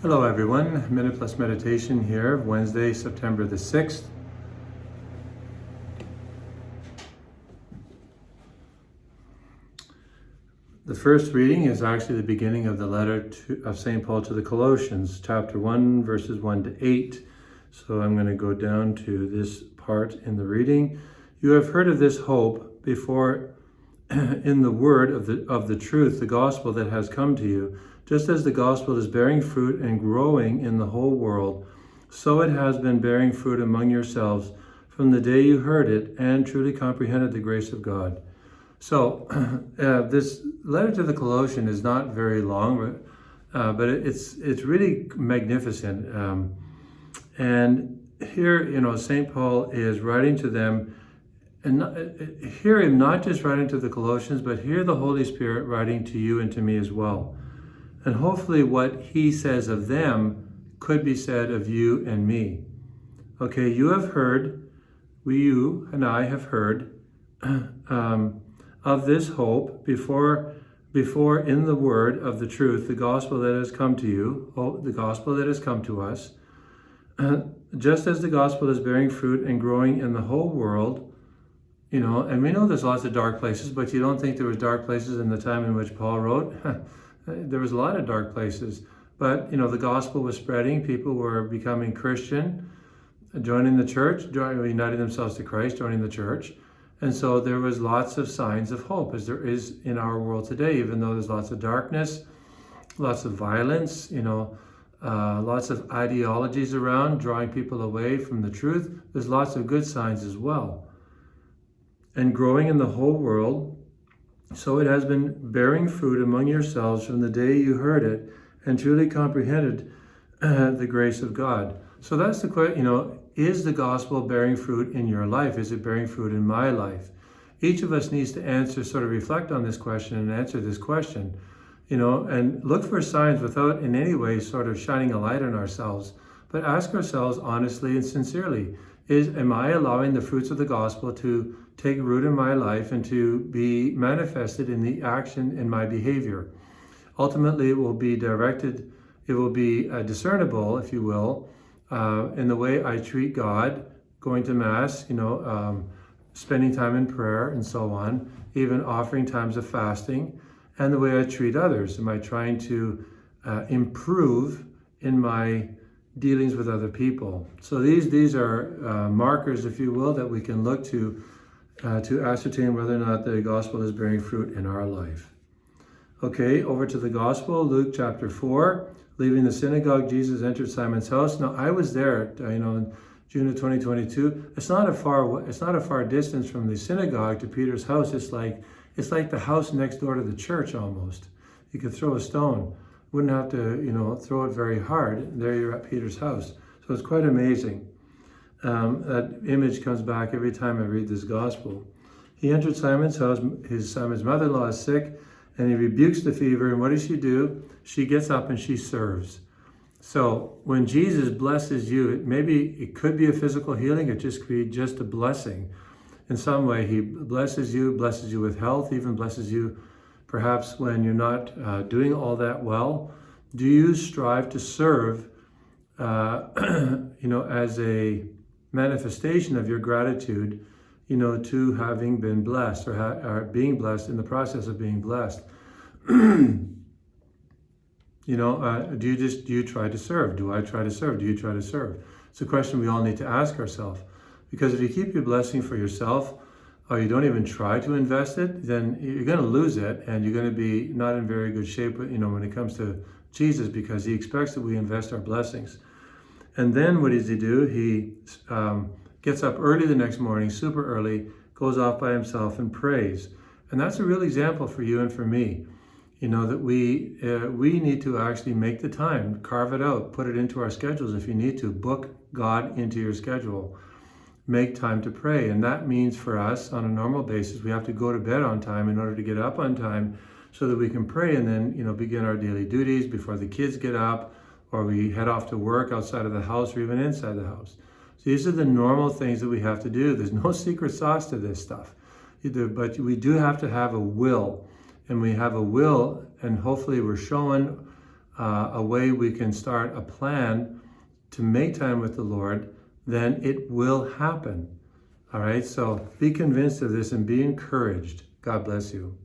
Hello everyone, Minute Plus Meditation here, Wednesday, September the 6th. The first reading is actually the beginning of the letter of St. Paul to the Colossians, chapter 1, verses 1 to 8. So I'm going to go down to this part in the reading. You have heard of this hope before in the word of the truth, the gospel that has come to you. Just as the gospel is bearing fruit and growing in the whole world, so it has been bearing fruit among yourselves from the day you heard it and truly comprehended the grace of God. So this letter to the Colossians is not very long, but it's really magnificent. And here, St. Paul is writing to them, and hear him not just writing to the Colossians, but hear the Holy Spirit writing to you and to me as well. And hopefully what he says of them could be said of you and me. Okay, you have heard, you and I have heard of this hope before in the word of the truth, the gospel that has come to you, the gospel that has come to us, just as the gospel is bearing fruit and growing in the whole world, and we know there's lots of dark places, but you don't think there was dark places in the time in which Paul wrote? There was a lot of dark places, but the gospel was spreading. People were becoming Christian, joining the church, uniting themselves to Christ, joining the church. And so there was lots of signs of hope, as there is in our world today, even though there's lots of darkness, lots of violence, lots of ideologies around, drawing people away from the truth. There's lots of good signs as well. And growing in the whole world, so it has been bearing fruit among yourselves from the day you heard it and truly comprehended the grace of God. So that's the question, is the gospel bearing fruit in your life? Is it bearing fruit in my life? Each of us needs to answer, sort of reflect on this question and answer this question, and look for signs without in any way sort of shining a light on ourselves, but ask ourselves honestly and sincerely, am I allowing the fruits of the gospel to take root in my life and to be manifested in the action in my behavior? Ultimately, it will be directed, it will be discernible, if you will, in the way I treat God, going to Mass, spending time in prayer and so on, even offering times of fasting, and the way I treat others. Am I trying to improve in my dealings with other people? So these are markers, if you will, that we can look to ascertain whether or not the gospel is bearing fruit in our life. Okay, over to the gospel, Luke chapter 4. Leaving the synagogue, Jesus entered Simon's house. Now, I was there, in June of 2022. It's not a far distance from the synagogue to Peter's house. It's like the house next door to the church almost. You could throw a stone. Wouldn't have to, throw it very hard. There you're at Peter's house. So it's quite amazing. That image comes back every time I read this gospel. He entered Simon's house. Simon's mother-in-law is sick, and he rebukes the fever. And what does she do? She gets up and she serves. So when Jesus blesses you, it could be a physical healing. It just could be just a blessing. In some way, he blesses you with health, even blesses you perhaps when you're not doing all that well. Do you strive to serve, as a manifestation of your gratitude, to having been blessed or being blessed in the process of being blessed? Do you try to serve? Do I try to serve? Do you try to serve? It's a question we all need to ask ourselves. Because if you keep your blessing for yourself, or you don't even try to invest it, then you're going to lose it, and you're going to be not in very good shape, when it comes to Jesus, because he expects that we invest our blessings. And then what does he do? He gets up early the next morning, super early, goes off by himself and prays. And that's a real example for you and for me. That we need to actually make the time, carve it out, put it into our schedules if you need to, book God into your schedule, make time to pray. And that means for us on a normal basis, we have to go to bed on time in order to get up on time so that we can pray and then, begin our daily duties before the kids get up, or we head off to work outside of the house or even inside the house. So these are the normal things that we have to do. There's no secret sauce to this stuff. But we do have to have a will. And we have a will, and hopefully we're showing a way we can start a plan to make time with the Lord, then it will happen. All right, so be convinced of this and be encouraged. God bless you.